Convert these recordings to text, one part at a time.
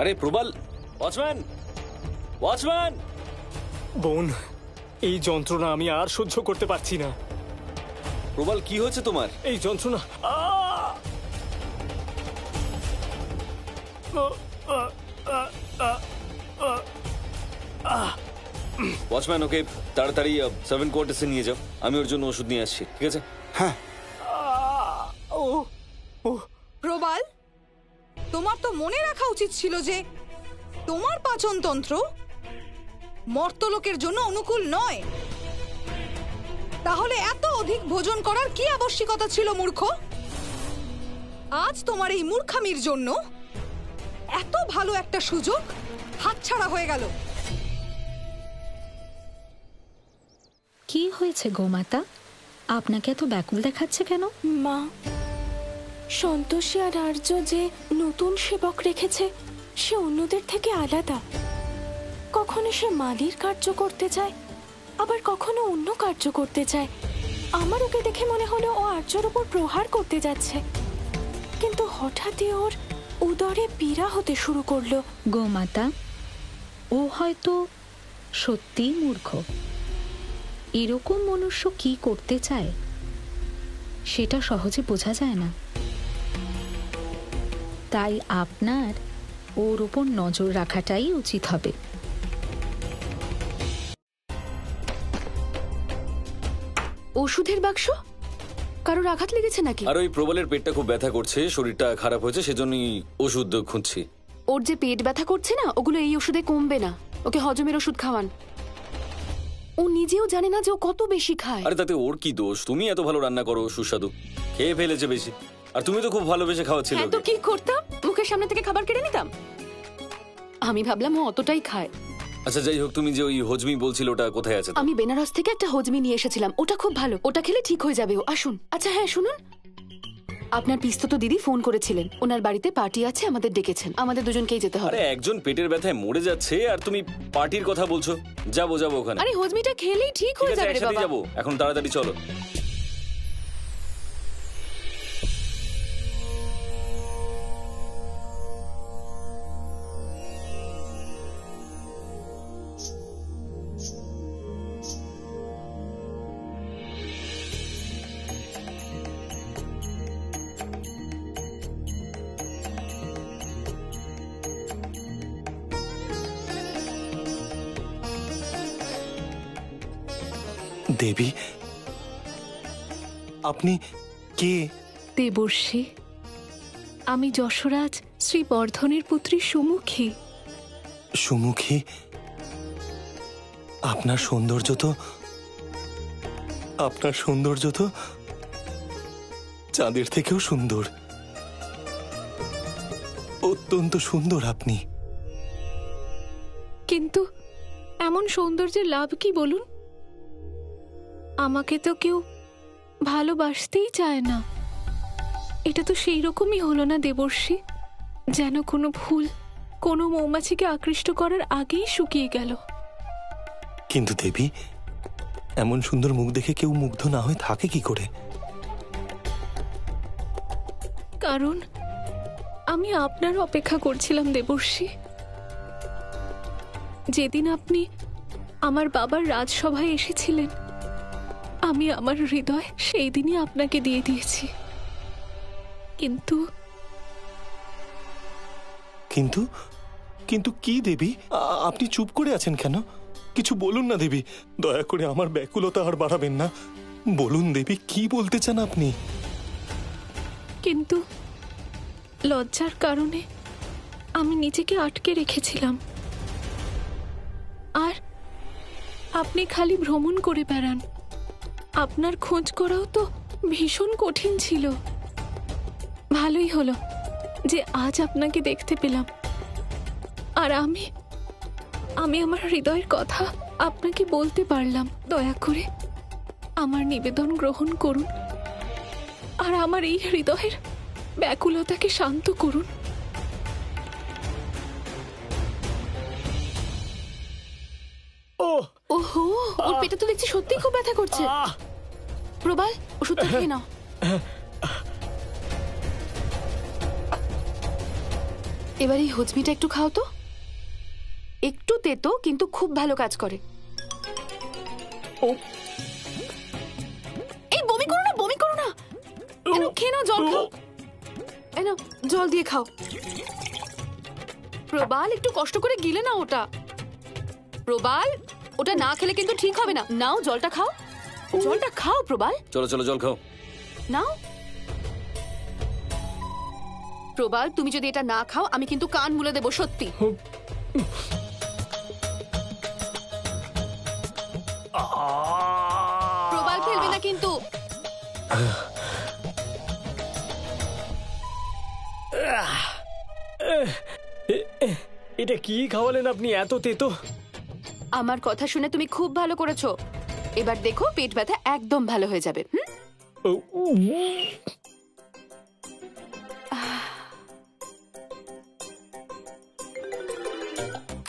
আরে প্রবাল, watchman, watchman! বোন, এই যন্ত্রণা আমি আর সহ্য করতে পারছি না। প্রবাল, কি হয়েছে তোমার? এই যন্ত্রণা। ওয়াচম্যান, ওকে তাড়াতাড়ি 7 কোয়ার্টার্সে নিয়ে যাও। আমি ওর জন্য ওষুধ নিয়ে আসছি, ঠিক আছে? হ্যাঁ। প্রবাল, তোমার তো মনে রাখা উচিত ছিল যে তোমার পাচনতন্ত্র মর্তলোকের জন্য অনুকূল নয়। তাহলে এত অধিক ভোজন করার কি আবশ্যকতা ছিল মূর্খ? আজ তোমার এই মূর্খামির জন্য এত ভালো একটা সুযোগ হাতছাড়া হয়ে গেল। কি হয়েছে গোমাতা? আপনাকে এত ব্যাকুল দেখাচ্ছে কেন? মা, সন্তোষী আর আর্য যে নতুন সেবক রেখেছে সে অন্যদের থেকে আলাদা। কখনো সে মালির কার্য করতে চায়, আবার কখনো অন্য কার্য করতে চায়। আমার ওকে দেখে মনে হলো ও আর্যর উপর প্রহার করতে যাচ্ছে, কিন্তু হঠাৎই ওর উদরে পীড়া হতে শুরু করলো। গোমাতা, ও হয়তো সত্যিই মূর্খ। এরকম মনুষ্য কি করতে চায় সেটা সহজে বোঝা যায় না। তাই আপনার ওর উপর নজর রাখাটাই উচিত হবে। ওষুধের বাক্স? কারোর আঘাত লেগেছে নাকি? আর ওই প্রবালের পেটটা খুব ব্যথা করছে, শরীরটা খারাপ হয়েছে, সেজন্যই ওষুধ খুঁজছি। ওর যে পেট ব্যথা করছে না, ওগুলো এই ওষুধে কমবে না। ওকে হজমের ওষুধ খাওয়ান। ও নিজেও জানে না যে ও কত বেশি খায়। আরে তাতে ওর কি দোষ? তুমি এত ভালো রান্না করো, সুস্বাদু, খেয়ে ফেলেছে বেশি। আর তুমি তো খুব ভালোবেসে খাওয়াচ্ছিলে। হ্যাঁ, তো কি করতাম? মুখের সামনে থেকে খাবার কেড়ে নিতাম? আমি ভাবলাম ও অতটাই খায়। আচ্ছা, যাই হোক, তুমি যে ওই হজমি বলছিল ওটা কোথায় আছে? আমি বেনারস থেকে একটা হজমি নিয়ে এসেছিলাম, ওটা খুব ভালো। ওটা খেলে ঠিক হয়ে যাবে ও। আসুন। আচ্ছা হ্যাঁ, শুনুন, আপনার পিস্তত দিদি ফোন করেছিলেন, ওনার বাড়িতে পার্টি আছে, আমাদের ডেকেছেন। আমাদের দুজনকেই যেতে হবে। আরে একজন পেটের ব্যথায় মরে যাচ্ছে আর তুমি পার্টির কথা বলছো? যাবো যাবো ওখানে। আরে হজমিটা খেলেই ঠিক হয়ে যাবে রে বাবা। যাবো, এখন তাড়াতাড়ি চলো। দেবী, আপনি কে? দেবর্ষী, আমি যশোরাজ শ্রী বর্ধনের পুত্রী সুমুখী। সুমুখী, আপনার সৌন্দর্য তো চাঁদের থেকেও সুন্দর। অত্যন্ত সুন্দর আপনি। কিন্তু এমন সৌন্দর্যের লাভ কি বলুন? আমাকে তো কেউ ভালোবাসতেই চায় না। এটা তো সেই রকমই হলো না দেবর্ষী, যেন কোনো ফুল কোনো মৌমাছিকে আকৃষ্ট করার আগেই শুকিয়ে গেল। কিন্তু দেবী, এমন সুন্দর মুখ দেখে কেউ মুগ্ধ না হয়ে থাকে কি করে? কারণ আমি আপনার অপেক্ষা করছিলাম দেবর্ষী। যেদিন আপনি আমার বাবার রাজসভায় এসেছিলেন, আমি আমার হৃদয় সেই দিনই আপনাকে দিয়ে দিয়েছি। কিন্তু কিন্তু কিন্তু কি দেবী? আপনি চুপ করে আছেন কেন? কিছু বলুন না দেবী, দয়া করে আমার ব্যাকুলতা আর বাড়াবেন না। বলুন দেবী, কি বলতে চান আপনি? কিন্তু লজ্জার কারণে আমি নিজেকে আটকে রেখেছিলাম। আর আপনি খালি ভ্রমণ করে বেড়ান, আপনার খোঁজ করাও তো ভীষণ কঠিন ছিল। ভালোই হলো যে আজ আপনাকে দেখতে পেলাম। আর আমি আমার হৃদয়ের কথা আপনাকে বলতে পারলাম। দয়া করে আমার নিবেদন গ্রহণ করুন আর আমার এই হৃদয়ের ব্যাকুলতাকে শান্ত করুন। ওহো, ওর পেটে তো দেখছি সত্যি খুব ব্যথা করছে। প্রবাল, ওষুধটা খেয়ে নাও। এবার এই হজমিটা একটু খাও তো। একটু তেতো কিন্তু খুব ভালো কাজ করে। ও এই বমি করো না, বমি করো না। এনো খেয়ে নাও, জল খাও। এনো জল দিয়ে খাও। প্রবাল একটু কষ্ট করে গিলে নাও ওটা। প্রবাল, ওটা না খেলে কিন্তু ঠিক হবে না। নাও জলটা খাও, জলটা খাও প্রবাল, চলো চলো জল খাও। নাও। প্রবাল, তুমি যদি এটা না খাও আমি কিন্তু কান মুলে দেবো, সত্যি। প্রবাল ফেলবে না কিন্তু। এটা কি খাওয়ালেন আপনি, এত তেতো? আমার কথা শুনে তুমি খুব ভালো করেছো। এবার দেখো পেট ব্যথা একদম ভালো হয়ে যাবে। ও,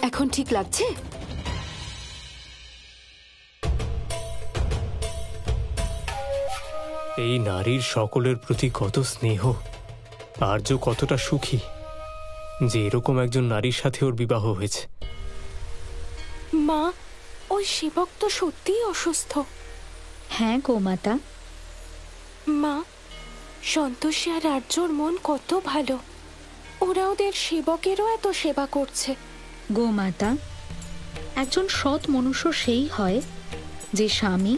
এখন ঠিক লাগছে? এই নারীর সকলের প্রতি কত স্নেহ, আর্য কতটা সুখী যে এরকম একজন নারীর সাথে ওর বিবাহ হয়েছে। মা, ওই সেবক তো সত্যিই অসুস্থ। হ্যাঁ গোমাতা, মা, সন্তোষী আর আর্যর মন কত ভালো। ওরা ওদের সেবকেরও এত সেবা করছে। গোমাতা, একজন সৎ মনুষ্য সেই হয় যে স্বামী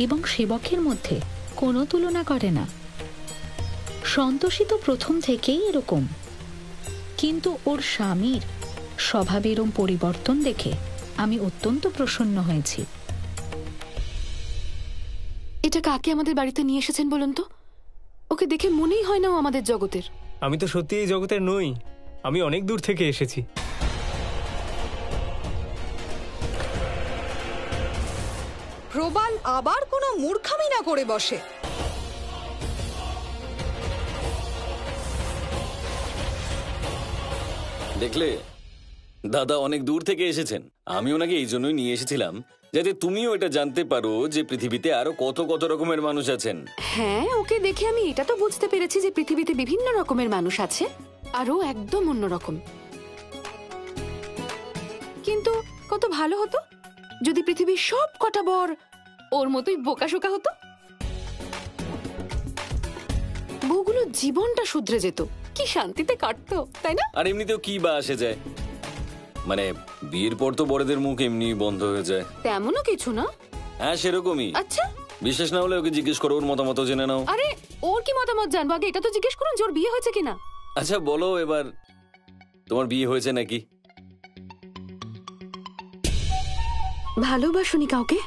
এবং সেবকের মধ্যে কোনো তুলনা করে না। সন্তোষী তো প্রথম থেকেই এরকম, কিন্তু ওর স্বামীর স্বভাবের পরিবর্তন দেখে আমি অত্যন্ত প্রসন্ন হয়েছি। এটা কাকে আমাদের বাড়িতে নিয়ে এসেছেন বলুন তো? ওকে দেখে মনেই হয় না ও আমাদের জগতের। আমি তো সত্যি এই জগতের নই, আমি অনেক দূর থেকে এসেছি। প্রবাল আবার কোনো মূর্খামি না করে বসে। দেখলে, দাদা অনেক দূর থেকে এসেছেন। আমি ওনাকে এই জন্যই নিয়ে এসেছিলাম যাতে তুমিও এটা জানতে পারো যে পৃথিবীতে আরো কত কত রকমের মানুষ আছেন। হ্যাঁ, ওকে দেখে আমি এটা তো বুঝতে পেরেছি যে পৃথিবীতে বিভিন্ন রকমের মানুষ আছে, আর ও একদম অন্যরকম। কিন্তু কত ভালো হতো যদি পৃথিবীর সব কটা বর ওর মতোই বোকাশোকা হতো। বউগুলো জীবনটা শুধরে যেত, কি শান্তিতে কাটতো, তাই না? আর এমনিতেও কি বা আসে যায়, মানে বিয়ের পর তো বড়দের মুখ এমনি বন্ধ হয়ে যায়। তেমনও কিছু না। হ্যাঁ সেরকমই। আচ্ছা, বিশ্বাস না হলে ওকে জিজ্ঞেস করো, ওর মতামত জেনে নাও। আরে ওর কি মতামত জানবো? আগে এটা তো জিজ্ঞেস করুন যে ওর বিয়ে হয়েছে কিনা। আচ্ছা বলো এবার, তোমার বিয়ে হয়েছে নাকি? ভালোবাসুনি কাউকে?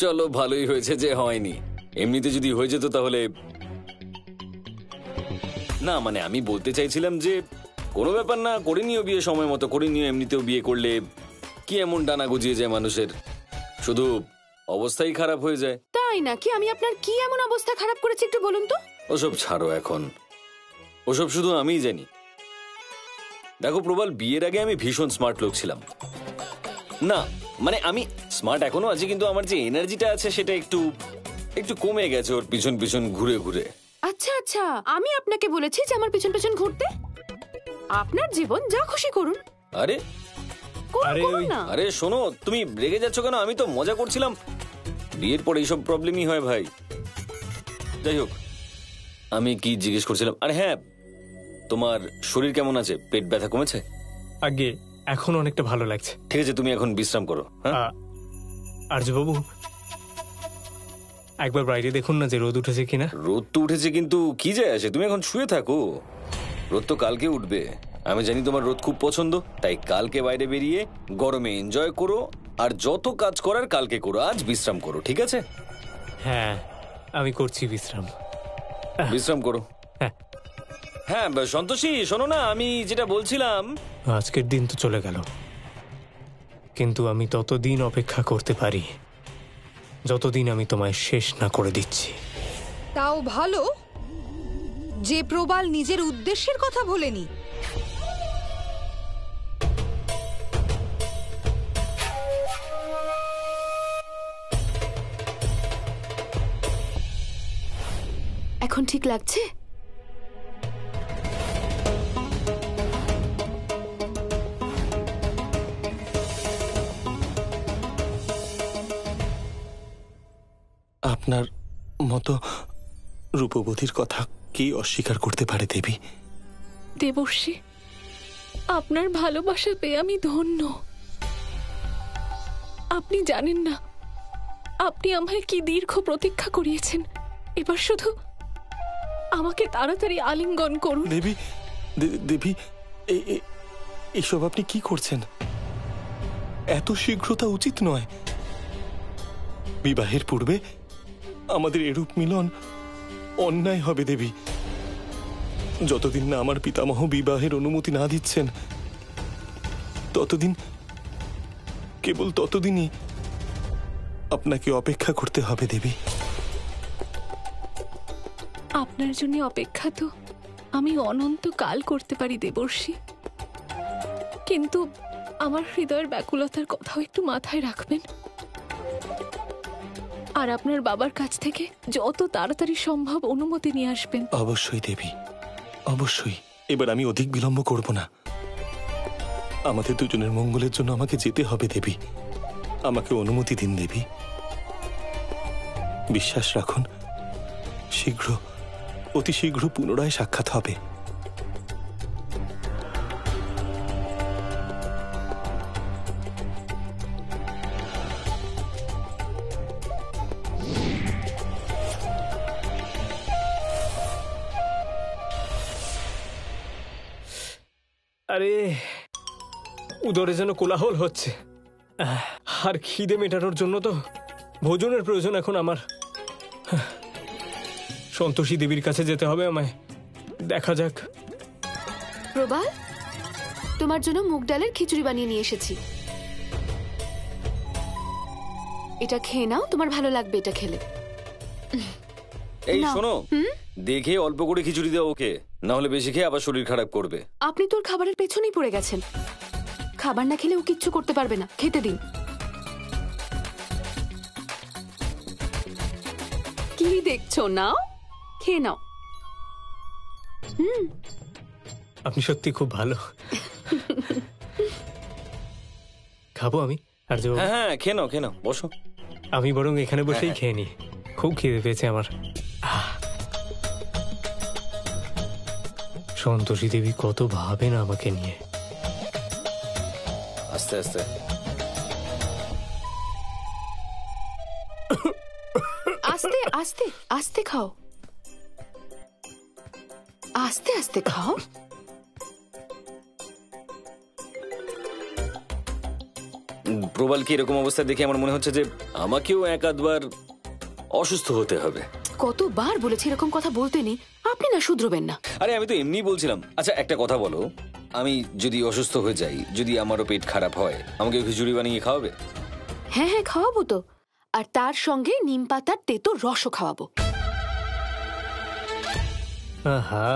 চলো ভালোই হয়েছে যে হয়নি। এমনিতে যদি হয়ে যেত তাহলে না, মানে আমি বলতে চাইছিলাম যে কোনো ব্যাপার না, করে নিও বিয়ে সময় মতো, করে নিও। এমনিতেও বিয়ে করলে কি এমন ডানা গজিয়ে যায় মানুষের, শুধু অবস্থাই খারাপ হয়ে যায়। তাই নাকি? আমি আপনার কি এমন অবস্থা খারাপ করেছি একটু বলুন তো। ওসব ছাড়ো এখন, ওসব শুধু আমিই জানি। দেখো প্রবাল, বিয়ের আগে আমি ভীষণ স্মার্ট লোক ছিলাম। না মানে আমি স্মার্ট এখনো আছি, কিন্তু আমার যে এনার্জিটা আছে সেটা একটু একটু কমে গেছে ওর পিছন পিছন ঘুরে ঘুরে। আচ্ছা আচ্ছা, আমি আপনাকে বলেছি যে আমার পিছন পিছন ঘুরতে? আপনার জীবন যা খুশি করুন। আরে করুন না। আরে শোনো, তুমি রেগে যাচ্ছ কেন? আমি তো মজা করছিলাম। বিয়ের পর এইসব প্রবলেমই হয় ভাই। যাই হোক, আমি কি জিজ্ঞেস করছিলাম? আরে হ্যাঁ, তোমার শরীর কেমন আছে? পেট ব্যথা কমেছে? আগে এখন অনেকটা ভালো লাগছে। ঠিক আছে, তুমি এখন বিশ্রাম করো। হ্যাঁ আর্যবাবু, একবার বাইরে দেখুন না যে রোদ উঠেছে কিনা। রোদ তো উঠেছে, কিন্তু কি যায় আসে, তুমি এখন শুয়ে থাকো। রোদ তো কালকে উঠবে। আমি জানি তোমার রোদ খুব পছন্দ, তাই কালকে বাইরে বেরিয়ে গরমে এনজয় করো, আর যত কাজ করার কালকে করো, আজ বিশ্রাম করো, ঠিক আছে? হ্যাঁ, আমি করছি বিশ্রাম। বিশ্রাম করো। হ্যাঁ। হ্যাঁ সন্তোষী, শোনো না, আমি যেটা বলছিলাম, আজকের দিন তো চলে গেল, কিন্তু আমি ততদিন অপেক্ষা করতে পারি যতদিন আমি তোমায় শেষ না করে দিচ্ছি। তাও ভালো যে প্রবাল নিজের উদ্দেশ্যের কথা ভোলেনি। এখন ঠিক লাগছে? আপনার মতো রূপবতীর কথা কে অস্বীকার করতে পারে দেবী? দেবর্ষি, আপনার ভালোবাসা পেয়ে আমি ধন্য। আপনি জানেন না আপনি আমায় কি দীর্ঘ প্রতীক্ষা করিয়েছেন। এবার শুধু আমাকে তাড়াতাড়ি আলিঙ্গন করুন। দেবী, দেবী, এসব আপনি কি করছেন? এত শীঘ্রতা উচিত নয়। বিবাহের পূর্বে আমাদের এরূপ মিলন অন্যায় হবে দেবী। যতদিন না আমার পিতামহ বিবাহের অনুমতি না দিচ্ছেন, ততদিন, কেবল ততদিনই আপনাকে অপেক্ষা করতে হবে দেবী। আপনার জন্য অপেক্ষা তো আমি অনন্তকাল করতে পারি দেবর্ষি, কিন্তু আমার হৃদয়ের ব্যাকুলতার কথাও একটু মাথায় রাখবেন। আর আপনার বাবার কাছ থেকে যত তাড়াতাড়ি সম্ভব অনুমতি নিয়ে আসবেন। অবশ্যই দেবী, অবশ্যই। এবার আমি অধিক বিলম্ব করব না। আমাদের দুজনের মঙ্গলের জন্য আমাকে যেতে হবে দেবী। আমাকে অনুমতি দিন দেবী। বিশ্বাস রাখুন, শীঘ্র, অতি শীঘ্র পুনরায় সাক্ষাৎ হবে। আরে, উদরে যেন কোলাহল হচ্ছে। আর খিদে মেটানোর জন্য তো ভোজনের প্রয়োজন এখন আমার। সন্তোষী দেবীর কাছে যেতে হবে আমায়। দেখা যাক। প্রবাল, তোমার জন্য মুগ ডালের খিচুড়ি বানিয়ে নিয়ে এসেছি। এটা খেয়ে নাও, তোমার ভালো লাগবে এটা খেলে। এই নাও। শোনো, দেখে অল্প করে খিচুড়ি দাও ওকে, না হলে বেশি খেয়ে আবার শরীর খারাপ করবে। আপনি তোর খাবারের পেছনেই পড়ে গেছেন। খাবার না খেলে ও কিচ্ছু করতে পারবে না, খেতে দিন। কি দেখছো? নাও, খেয়ে নাও। আপনি সত্যি খুব ভালো। খাবো আমি? আর যে হ্যাঁ হ্যাঁ, খেয়ে নাও, খেয়ে নাও, বসো। আমি বরং এখানে বসেই খেয়ে নি। খুব খিদে পেয়েছে আমার। সন্তোষী দেবী কত ভাবেন আমাকে নিয়ে। আস্তে আস্তে। আস্তে আস্তে আস্তে খাও, আস্তে আস্তে খাও। প্রবাল কি এরকম অবস্থা দেখে আমার মনে হচ্ছে যে আমাকেও এক আধবার অসুস্থ হতে হবে। কতবার বলেছি এরকম কথা বলতে নেই, আপনি না শুধরবেন না। আরে আমি তো এমনি বলছিলাম। আচ্ছা একটা কথা বলো, আমি যদি অসুস্থ হয়ে যাই, যদি আমারও পেট খারাপ হয়, আমাকে খিচুড়ি বানিয়ে খাওয়াবে? হ্যাঁ হ্যাঁ, খাওয়াবো তো। আর তার সঙ্গে নিম পাতার তেতো রসও খাওয়াবো। আহা,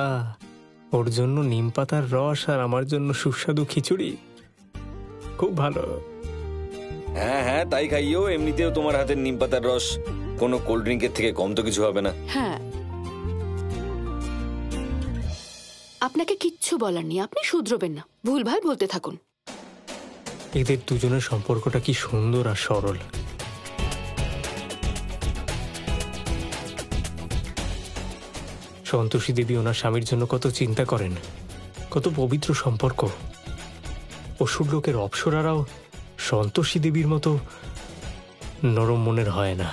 ওর জন্য নিম পাতার রস আর আমার জন্য সুস্বাদু খিচুড়ি। খুব ভালো। হ্যাঁ হ্যাঁ, তাই খাইও। এমনিতেও তোমার হাতের নিম পাতার রস কোনো কোল্ড ড্রিঙ্কের থেকে কম তো কিছু হবে না। হ্যাঁ, আপনাকে কিচ্ছু বলার নেই, আপনি শুধরবেন না, ভুলভাল বলতে থাকুন। এদের দুজনের সম্পর্কটা কি সুন্দর আর সরল। সন্তোষী দেবী ওনার স্বামীর জন্য কত চিন্তা করেন, কত পবিত্র সম্পর্ক। অসুর লোকের অপ্সরারাও সন্তোষী দেবীর মতো নরম মনের হয় না।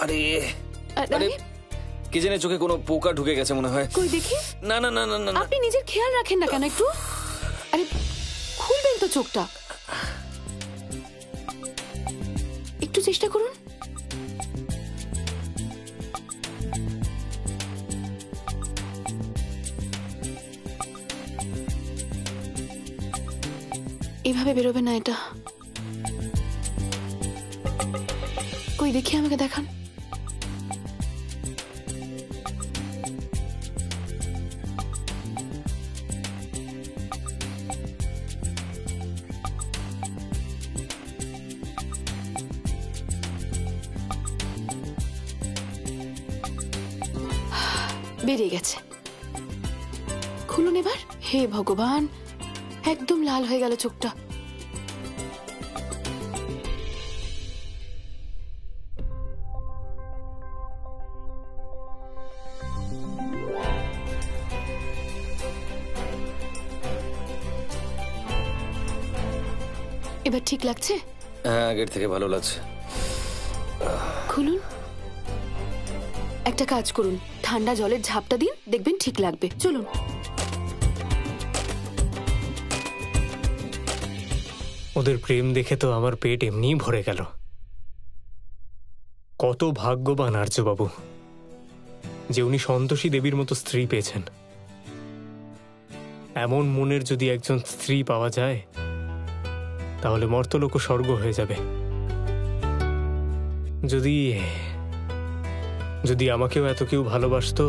আরে আরে, কি জানে চোখে কোনো পোকা ঢুকে গেছে মনে হয়। কই দেখি। না না না না না না। আপনি নিজের খেয়াল রাখেন না কেন একটু? আরে খুলবেন তো চোখটা, একটু চেষ্টা করুন। এভাবে বেরোবে না এটা। কই দেখি, আমাকে দেখান। বেরিয়ে গেছে। খুলুন এবার। হে ভগবান, একদম লাল হয়ে গেল চোখটা। এবার ঠিক লাগছে? হ্যাঁ, আগের থেকে ভালো লাগছে। খুলুন। একটা কাজ করুন, ঠান্ডা জলের ঝাপটা দিন, দেখবেন ঠিক লাগবে। চলুন। ওদের প্রেম দেখে তো আমার পেট এমনিই ভরে গেল। কত ভাগ্যবান আর্যবাবু যে উনি সন্তোষী দেবীর মতো স্ত্রী পেয়েছেন। এমন মনের যদি একজন স্ত্রী পাওয়া যায় তাহলে মর্তলোক স্বর্গ হয়ে যাবে। যদি যদি আমাকেও এত কেউ ভালোবাসতো।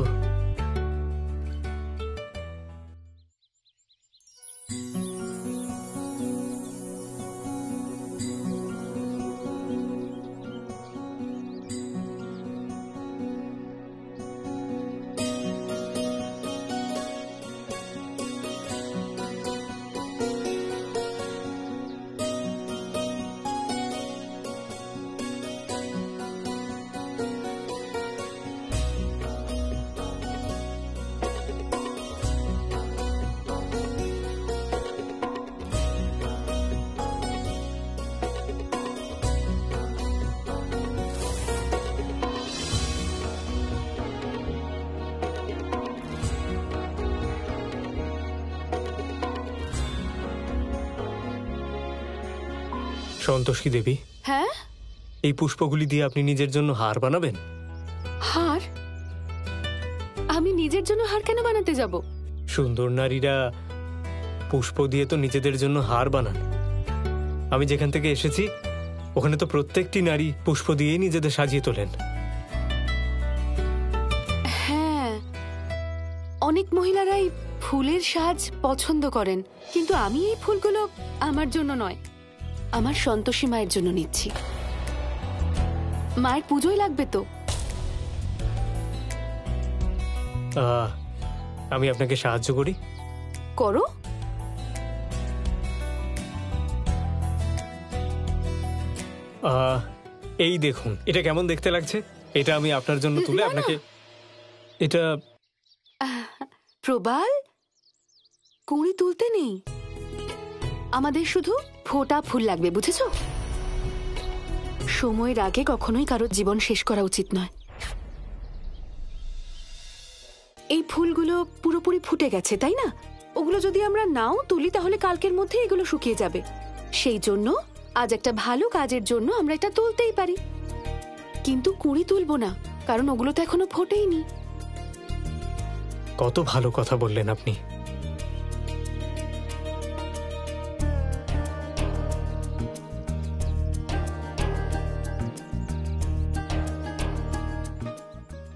সন্তোষী দেবী, হ্যাঁ, এই পুষ্পগুলি দিয়ে আপনি নিজের জন্য হার বানাবেন? হার? আমি নিজের জন্য হার কেন বানাতে যাব? সুন্দর নারীরা পুষ্প দিয়ে তো নিজেদের জন্য হার বানান। আমি যেখান থেকে এসেছি ওখানে তো প্রত্যেকটি নারী পুষ্প দিয়েই নিজেদের সাজিয়ে তোলেন। হ্যাঁ, অনেক মহিলারাই ফুলের সাজ পছন্দ করেন, কিন্তু আমি এই ফুলগুলো আমার জন্য নয়, আমার সন্তোষী মায়ের জন্য নিচ্ছি। মায়ের পুজোয় লাগবে তো। আমি আপনাকে সাহায্য করি। করো। এই দেখুন, এটা কেমন দেখতে লাগছে? এটা আমি আপনার জন্য তুলে আপনাকে এটা। প্রবাল, কুঁড়ি তুলতে নেই, আমাদের শুধু ফোঁটা ফুল লাগবে, বুঝেছো? সময়ের আগে কখনোই কারোর জীবন শেষ করা উচিত নয়। এই ফুলগুলো পুরোপুরি ফুটে গেছে, তাই না? ওগুলো যদি আমরা নাও তুলি তাহলে কালকের মধ্যে এগুলো শুকিয়ে যাবে। সেই জন্য আজ একটা ভালো কাজের জন্য আমরা এটা তুলতেই পারি, কিন্তু কুঁড়ি তুলবো না, কারণ ওগুলো তো এখনো ফোটেইনি। কত ভালো কথা বললেন আপনি।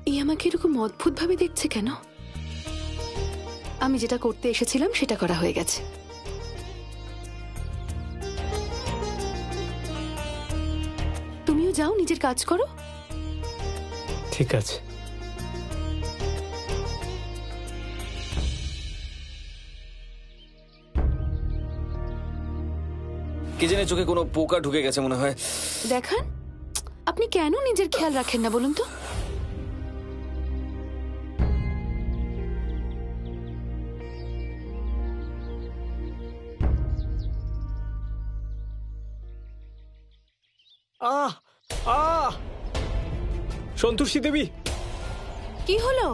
এই আমাকে এরকম অদ্ভুত ভাবে দেখছে কেন? আমি যেটা করতে এসেছিলাম সেটা করা হয়ে গেছে। তুমিও যাও, নিজের কাজ করো। ঠিক আছে। কে জানে চোখে কোনো পোকা ঢুকে গেছে মনে হয়। দেখান, আপনি কেন নিজের খেয়াল রাখেন না বলুন তো? সন্তোষী দেবী, কি হলো?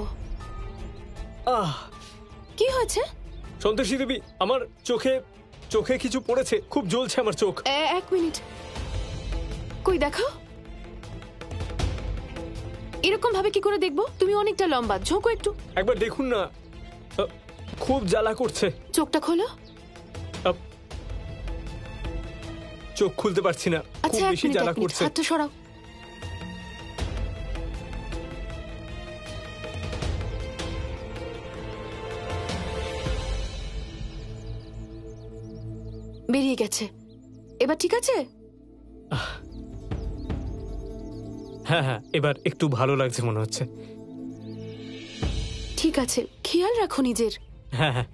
কি হয়েছে? সন্তোষী দেবী, আমার চোখে চোখে কিছু পড়েছে, খুব জ্বলছে আমার চোখ। এক মিনিট, কই দেখাও। এরকম ভাবে কি করে দেখবো? তুমি অনেকটা লম্বা, ঝোঁকো একটু। একবার দেখুন না, খুব জ্বালা করছে। চোখটা খোলো। চোখ খুলতে পারছি না, খুব আচ্ছা, বেশি জ্বালা করছে। হাতটা সরাও। বেরিয়ে গেছে, এবার ঠিক আছে? হ্যাঁ হ্যাঁ, এবার একটু ভালো লাগছে মনে হচ্ছে। ঠিক আছে, খেয়াল রাখো নিজের। হ্যাঁ হ্যাঁ